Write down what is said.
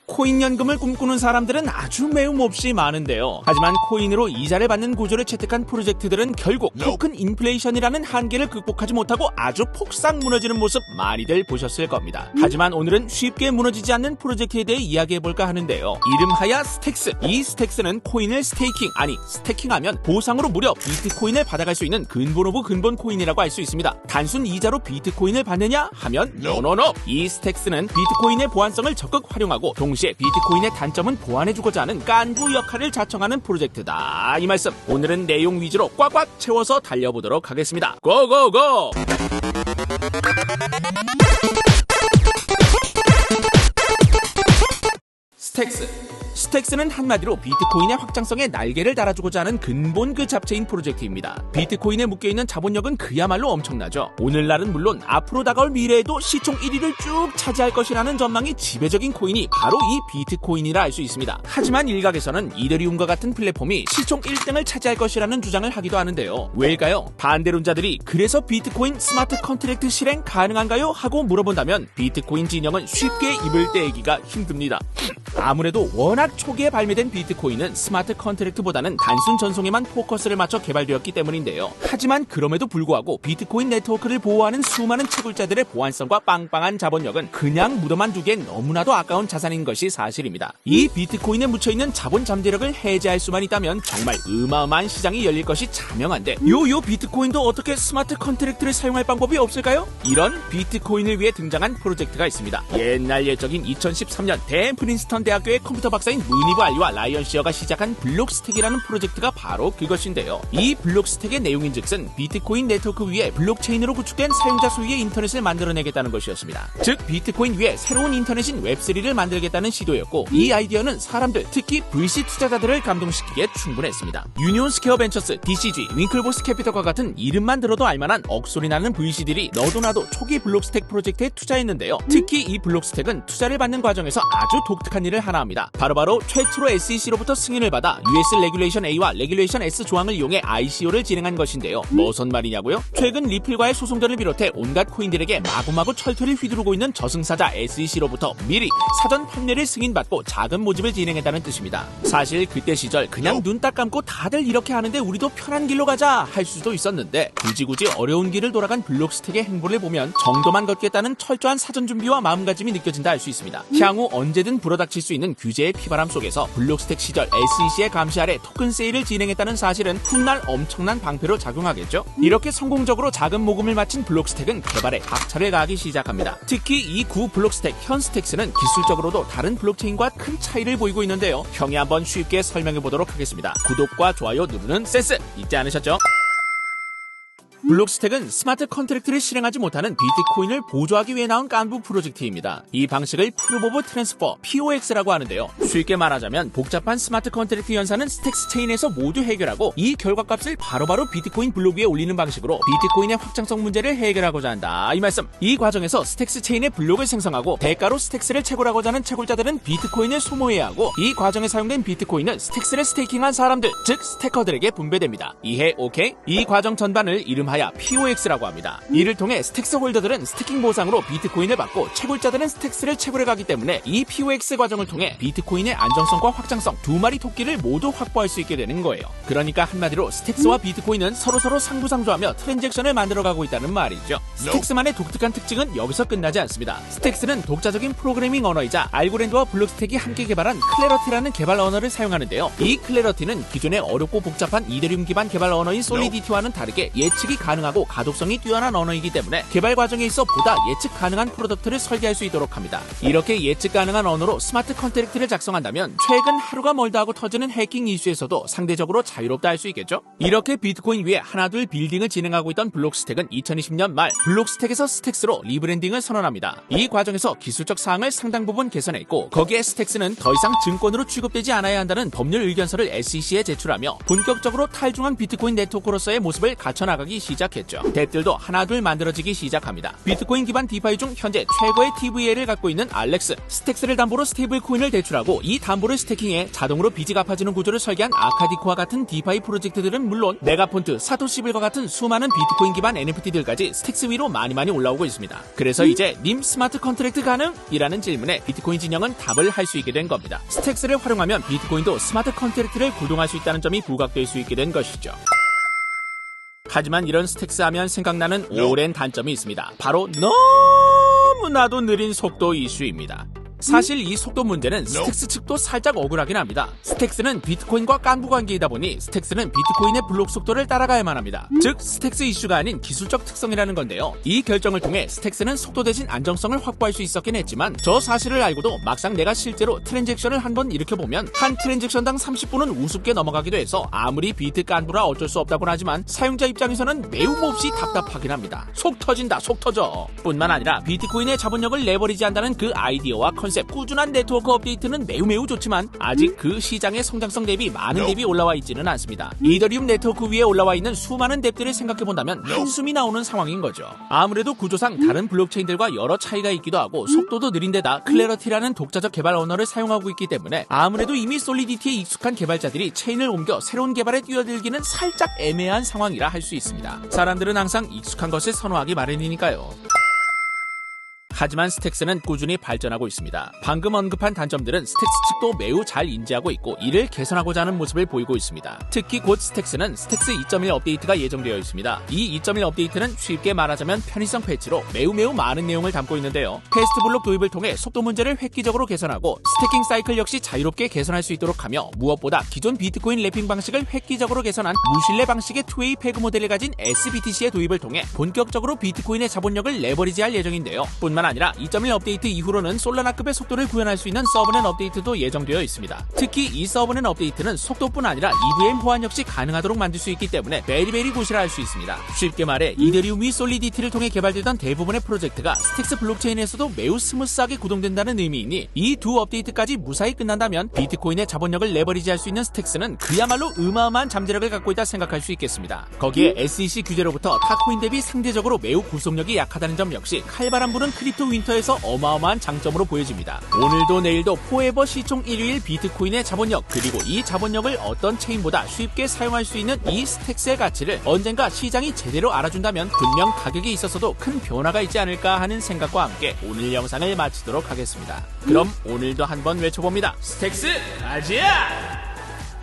코인 연금을 꿈꾸는 사람들은 아주 매우 몹시 많은데요. 하지만 코인으로 이자를 받는 구조를 채택한 프로젝트들은 결국 토큰 인플레이션이라는 한계를 극복하지 못하고 아주 폭삭 무너지는 모습 많이들 보셨을 겁니다. 하지만 오늘은 쉽게 무너지지 않는 프로젝트에 대해 이야기해볼까 하는데요. 이름하야 스택스. 이 스택스는 코인을 스테이킹하면 보상으로 무려 비트코인을 받아갈 수 있는 근본 오브 근본 코인이라고 할 수 있습니다. 단순 이자로 비트코인을 받느냐 하면 노노노. 이 스택스는 비트코인의 보안성을 적극 활용하고 동시에 비트코인의 단점은 보완해주고자 하는 깐부 역할을 자청하는 프로젝트다. 이 말씀 오늘은 내용 위주로 꽉꽉 채워서 달려보도록 하겠습니다. 고고고! 스택스는 한마디로 비트코인의 확장성에 날개를 달아주고자 하는 근본 그 잡채인 프로젝트입니다. 비트코인에 묶여있는 자본력은 그야말로 엄청나죠. 오늘날은 물론 앞으로 다가올 미래에도 시총 1위를 쭉 차지할 것이라는 전망이 지배적인 코인이 바로 이 비트코인이라 할 수 있습니다. 하지만 일각에서는 이더리움과 같은 플랫폼이 시총 1등을 차지할 것이라는 주장을 하기도 하는데요. 왜일까요? 반대론자들이 그래서 비트코인 스마트 컨트랙트 실행 가능한가요? 하고 물어본다면 비트코인 진영은 쉽게 입을 떼기가 힘듭니다. 아무래도 워낙 초기에 발매된 비트코인은 스마트 컨트랙트보다는 단순 전송에만 포커스를 맞춰 개발되었기 때문인데요. 하지만 그럼에도 불구하고 비트코인 네트워크를 보호하는 수많은 채굴자들의 보안성과 빵빵한 자본력은 그냥 묻어만 두기엔 너무나도 아까운 자산인 것이 사실입니다. 이 비트코인에 묻혀있는 자본 잠재력을 해제할 수만 있다면 정말 어마어마한 시장이 열릴 것이 자명한데 요 비트코인도 어떻게 스마트 컨트랙트를 사용할 방법이 없을까요? 이런 비트코인을 위해 등장한 프로젝트가 있습니다. 옛날 옛적인 2013년 프린스턴 대학교의 컴퓨터 박사인 무니브 알리와 라이언 시어가 시작한 블록스택이라는 프로젝트가 바로 그것인데요. 이 블록스택의 내용인즉슨 비트코인 네트워크 위에 블록체인으로 구축된 사용자 소유의 인터넷을 만들어내겠다는 것이었습니다. 즉 비트코인 위에 새로운 인터넷인 웹3를 만들겠다는 시도였고 이 아이디어는 사람들 특히 VC 투자자들을 감동시키기에 충분했습니다. 유니온 스퀘어 벤처스, DCG, 윙클보스 캐피털과 같은 이름만 들어도 알만한 억소리 나는 VC들이 너도 나도 초기 블록스택 프로젝트에 투자했는데요. 특히 이 블록스택은 투자를 받는 과정에서 아주 독특한 일을 하나 합니다. 바로 최초로 SEC로부터 승인을 받아 US 레귤레이션 A와 레귤레이션 S 조항을 이용해 ICO를 진행한 것인데요. 무슨 말이냐고요? 최근 리플과의 소송전을 비롯해 온갖 코인들에게 마구마구 철퇴를 휘두르고 있는 저승사자 SEC로부터 미리 사전 판매를 승인받고 자금 모집을 진행했다는 뜻입니다. 사실 그때 시절 그냥 눈 딱 감고 다들 이렇게 하는데 우리도 편한 길로 가자 할 수도 있었는데 굳이 어려운 길을 돌아간 블록스택의 행보를 보면 정도만 걷겠다는 철저한 사전 준비와 마음가짐이 느껴진다 할 수 있습니다. 향후 언제든 불어닥칠 수 있는 규제의 피바람 속에서 블록스택 시절 SEC의 감시 아래 토큰 세일을 진행했다는 사실은 훗날 엄청난 방패로 작용하겠죠. 이렇게 성공적으로 자금 모금을 마친 블록스택은 개발에 박차를 가하기 시작합니다. 특히 이 구 블록스택 현 스택스는 기술적으로도 다른 블록체인과 큰 차이를 보이고 있는데요. 형이 한번 쉽게 설명해 보도록 하겠습니다. 구독과 좋아요 누르는 센스 잊지 않으셨죠? 블록스택은 스마트 컨트랙트를 실행하지 못하는 비트코인을 보조하기 위해 나온 깐부 프로젝트입니다. 이 방식을 프루프 오브 트랜스퍼 POX라고 하는데요. 쉽게 말하자면 복잡한 스마트 컨트랙트 연산은 스택스 체인에서 모두 해결하고 이 결과값을 바로바로 비트코인 블록 위에 올리는 방식으로 비트코인의 확장성 문제를 해결하고자 한다. 이 말씀. 이 과정에서 스택스 체인의 블록을 생성하고 대가로 스택스를 채굴하고자 하는 채굴자들은 비트코인을 소모해야 하고 이 과정에 사용된 비트코인은 스택스를 스테이킹한 사람들, 즉 스테커들에게 분배됩니다. 이해 오케이? 이 과정 전반을 이름하여 POX라고 합니다. 이를 통해 스택스 홀더들은 스태킹 보상으로 비트코인을 받고 채굴자들은 스택스를 채굴해 가기 때문에 이 POX 과정을 통해 비트코인의 안정성과 확장성 두 마리 토끼를 모두 확보할 수 있게 되는 거예요. 그러니까 한마디로 스택스와 비트코인은 서로서로 상부상조하며 트랜잭션을 만들어가고 있다는 말이죠. 스택스만의 독특한 특징은 여기서 끝나지 않습니다. 스택스는 독자적인 프로그래밍 언어이자 알고랜드와 블록스택이 함께 개발한 클래러티라는 개발 언어를 사용하는데요. 이 클래러티는 기존의 어렵고 복잡한 이더리움 기반 개발 언어인 솔리디티와는 다르게 예측이 가능하고 가독성이 뛰어난 언어이기 때문에 개발 과정에 있어 보다 예측 가능한 프로덕트를 설계할 수 있도록 합니다. 이렇게 예측 가능한 언어로 스마트 컨트랙트를 작성한다면 최근 하루가 멀다 하고 터지는 해킹 이슈에서도 상대적으로 자유롭다 할 수 있겠죠? 이렇게 비트코인 위에 하나둘 빌딩을 진행하고 있던 블록스택은 2020년 말 블록스택에서 스택스로 리브랜딩을 선언합니다. 이 과정에서 기술적 사항을 상당 부분 개선했고 거기에 스택스는 더 이상 증권으로 취급되지 않아야 한다는 법률 의견서를 SEC에 제출하며 본격적으로 탈중앙 비트코인 네트워크로서의 모습을 갖춰나가기 시작합니다. 시작했죠. 뎁들도 하나둘 만들어지기 시작합니다. 비트코인 기반 디파이 중 현재 최고의 TVL을 갖고 있는 알렉스, 스택스를 담보로 스테이블 코인을 대출하고 이 담보를 스태킹해 자동으로 빚이 갚아지는 구조를 설계한 아카디코와 같은 디파이 프로젝트들은 물론 메가폰트, 사토시빌과 같은 수많은 비트코인 기반 NFT들까지 스택스 위로 많이 올라오고 있습니다. 그래서 이제 님 스마트 컨트랙트 가능? 이라는 질문에 비트코인 진영은 답을 할 수 있게 된 겁니다. 스택스를 활용하면 비트코인도 스마트 컨트랙트를 구동할 수 있다는 점이 부각될 수 있게 된 것이죠. 하지만 이런 스택스 하면 생각나는 오랜 단점이 있습니다. 바로 너무나도 느린 속도 이슈입니다. 사실 이 속도 문제는 스택스 측도 살짝 억울하긴 합니다. 스택스는 비트코인과 깐부 관계이다 보니 스택스는 비트코인의 블록 속도를 따라가야만 합니다. 즉 스택스 이슈가 아닌 기술적 특성이라는 건데요. 이 결정을 통해 스택스는 속도 대신 안정성을 확보할 수 있었긴 했지만 저 사실을 알고도 막상 내가 실제로 트랜잭션을 한번 일으켜보면 한 트랜잭션당 30분은 우습게 넘어가기도 해서 아무리 비트 깐부라 어쩔 수 없다곤 하지만 사용자 입장에서는 매우 몹시 답답하긴 합니다. 속 터진다, 속 터져. 뿐만 아니라 비트코인의 자본력을 레버리지한다는 그 아이디어와 컨셉, 꾸준한 네트워크 업데이트는 매우 좋지만 아직 그 시장의 성장성 대비 많은 갭이 올라와 있지는 않습니다. 이더리움 네트워크 위에 올라와 있는 수많은 뎁들을 생각해본다면 한숨이 나오는 상황인 거죠. 아무래도 구조상 다른 블록체인들과 여러 차이가 있기도 하고 속도도 느린 데다 클래러티라는 독자적 개발 언어를 사용하고 있기 때문에 아무래도 이미 솔리디티에 익숙한 개발자들이 체인을 옮겨 새로운 개발에 뛰어들기는 살짝 애매한 상황이라 할 수 있습니다. 사람들은 항상 익숙한 것을 선호하기 마련이니까요. 하지만 스택스는 꾸준히 발전하고 있습니다. 방금 언급한 단점들은 스택스 측도 매우 잘 인지하고 있고 이를 개선하고자 하는 모습을 보이고 있습니다. 특히 곧 스택스는 스택스 2.1 업데이트가 예정되어 있습니다. 이 2.1 업데이트는 쉽게 말하자면 편의성 패치로 매우 많은 내용을 담고 있는데요. 패스트 블록 도입을 통해 속도 문제를 획기적으로 개선하고 스태킹 사이클 역시 자유롭게 개선할 수 있도록 하며 무엇보다 기존 비트코인 랩핑 방식을 획기적으로 개선한 무신뢰 방식의 2웨이 페그 모델을 가진 SBTC의 도입을 통해 본격적으로 비트코인의 자본력을 레버리지할 예정인데요. 뿐만 아니라 2.1 업데이트 이후로는 솔라나급의 속도를 구현할 수 있는 서브넷 업데이트도 예정되어 있습니다. 특히 이 서브넷 업데이트는 속도뿐 아니라 EVM 호환 역시 가능하도록 만들 수 있기 때문에 베리베리 굿이라 할 수 있습니다. 쉽게 말해 이더리움 위 솔리디티를 통해 개발되던 대부분의 프로젝트가 스택스 블록체인에서도 매우 스무스하게 구동된다는 의미이니 이 두 업데이트까지 무사히 끝난다면 비트코인의 자본력을 레버리지할 수 있는 스택스는 그야말로 어마어마한 잠재력을 갖고 있다 생각할 수 있겠습니다. 거기에 SEC 규제로부터 타코인 대비 상대적으로 매우 구속력이 약하다는 점 역시 칼바람 부는 크립토 윈터에서 어마어마한 장점으로 보여집니다. 오늘도 내일도 포에버 시총 1위일 비트코인의 자본력, 그리고 이 자본력을 어떤 체인보다 쉽게 사용할 수 있는 이 스택스의 가치를 언젠가 시장이 제대로 알아준다면 분명 가격에 있어서도 큰 변화가 있지 않을까 하는 생각과 함께 오늘 영상을 마치도록 하겠습니다. 그럼 오늘도 한번 외쳐봅니다. 스택스 가자!